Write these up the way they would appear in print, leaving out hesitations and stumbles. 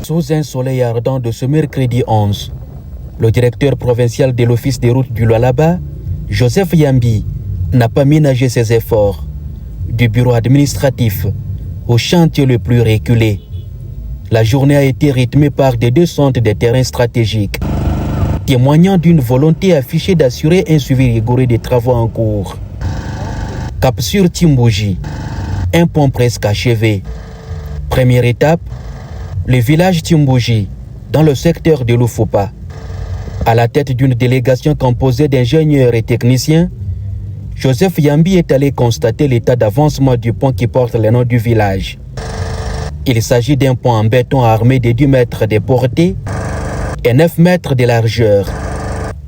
Sous un soleil ardent de ce mercredi 11, le directeur provincial de l'Office des routes du Lualaba, Joseph Yambi, n'a pas ménagé ses efforts. Du bureau administratif au chantier le plus reculé, la journée a été rythmée par des descentes des terrains stratégiques, témoignant d'une volonté affichée d'assurer un suivi rigoureux des travaux en cours. Cap sur Timbouji, un pont presque achevé. Première étape, le village Timbouji, dans le secteur de Lufupa. À la tête d'une délégation composée d'ingénieurs et techniciens, Joseph Yambi est allé constater l'état d'avancement du pont qui porte le nom du village. Il s'agit d'un pont en béton armé de 10 mètres de portée et 9 mètres de largeur.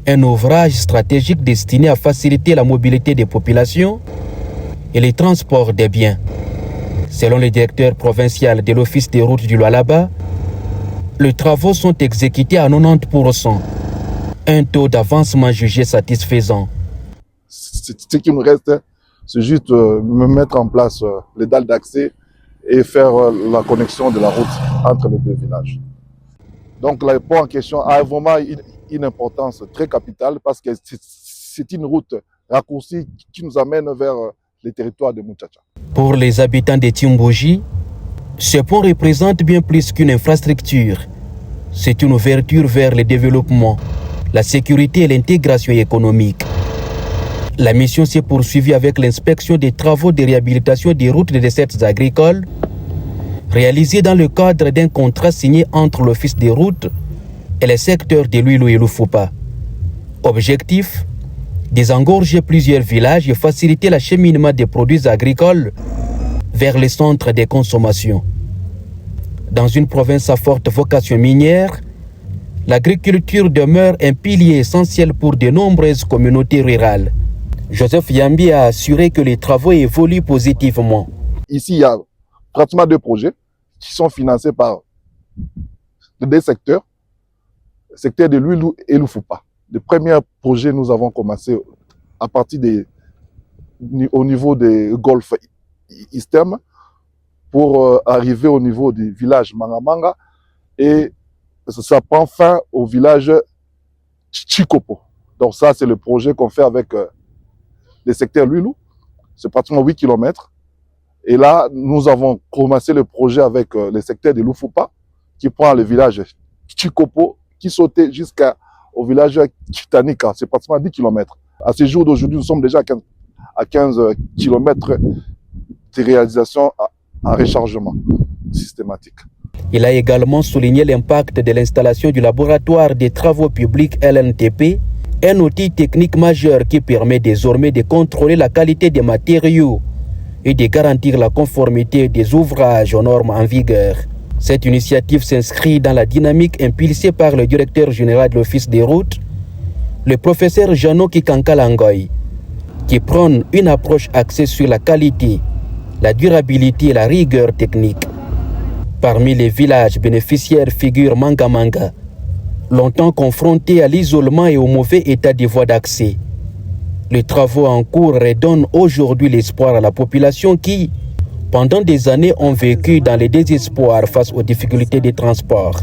Un ouvrage stratégique destiné à faciliter la mobilité des populations et le transport des biens. Selon le directeur provincial de l'Office des routes du Lualaba, les travaux sont exécutés à 90%. Un taux d'avancement jugé satisfaisant. Ce qui nous reste, c'est juste mettre en place les dalles d'accès et faire la connexion de la route entre les deux villages. Donc le pont en question a vraiment une importance très capitale parce que c'est une route raccourcie qui nous amène vers les territoires de Muchacha. Pour les habitants de Timbouji, ce pont représente bien plus qu'une infrastructure. C'est une ouverture vers le développement, la sécurité et l'intégration économique. La mission s'est poursuivie avec l'inspection des travaux de réhabilitation des routes des recettes agricoles réalisés dans le cadre d'un contrat signé entre l'Office des routes et le secteur de Luilo et Lufupa. Objectif, désengorger plusieurs villages et faciliter l'acheminement des produits agricoles vers les centres de consommation. Dans une province à forte vocation minière, l'agriculture demeure un pilier essentiel pour de nombreuses communautés rurales. Joseph Yambi a assuré que les travaux évoluent positivement. Ici, il y a pratiquement 2 projets qui sont financés par deux secteurs, le secteur de Luilo et Lufupa. Le premier projet, nous avons commencé à partir au niveau des Golfe Istem pour arriver au niveau du village Mangamanga et ça prend fin au village Chikopo. Donc ça, c'est le projet qu'on fait avec le secteur Luilo. C'est pratiquement 8 km. Et là, nous avons commencé le projet avec le secteur de Lufupa qui prend le village Chikopo qui sautait jusqu'au village Kitanika. C'est pratiquement 10 km. À ce jour d'aujourd'hui, nous sommes déjà à 15 km de réalisation à rechargement systématique. Il a également souligné l'impact de l'installation du laboratoire des travaux publics LNTP, un outil technique majeur qui permet désormais de contrôler la qualité des matériaux et de garantir la conformité des ouvrages aux normes en vigueur. Cette initiative s'inscrit dans la dynamique impulsée par le directeur général de l'Office des routes, le professeur Jano Kikankalangoy, qui prône une approche axée sur la qualité, la durabilité et la rigueur technique. Parmi les villages bénéficiaires figure Mangamanga, longtemps confronté à l'isolement et au mauvais état des voies d'accès. Les travaux en cours redonnent aujourd'hui l'espoir à la population qui, pendant des années, ont vécu dans le désespoir face aux difficultés de transport.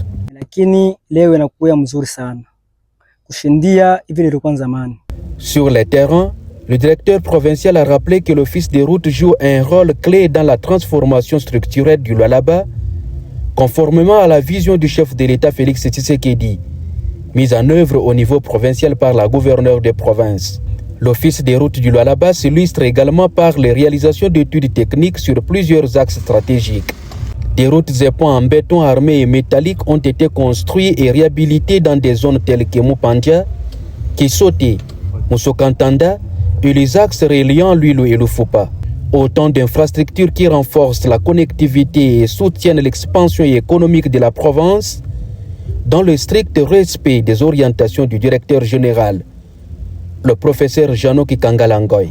Sur le terrain, le directeur provincial a rappelé que l'Office des routes joue un rôle clé dans la transformation structurelle du Lualaba, conformément à la vision du chef de l'État Félix Tshisekedi, mise en œuvre au niveau provincial par la gouverneure de province. L'Office des routes du Lualaba s'illustre également par les réalisations d'études techniques sur plusieurs axes stratégiques. Des routes et ponts en béton armé et métallique ont été construits et réhabilités dans des zones telles que Mupandia, Kisote, Musokantanda et les axes reliant Luilo et Lufupa. Autant d'infrastructures qui renforcent la connectivité et soutiennent l'expansion économique de la province dans le strict respect des orientations du directeur général, le professeur Jano Kikangalangoy.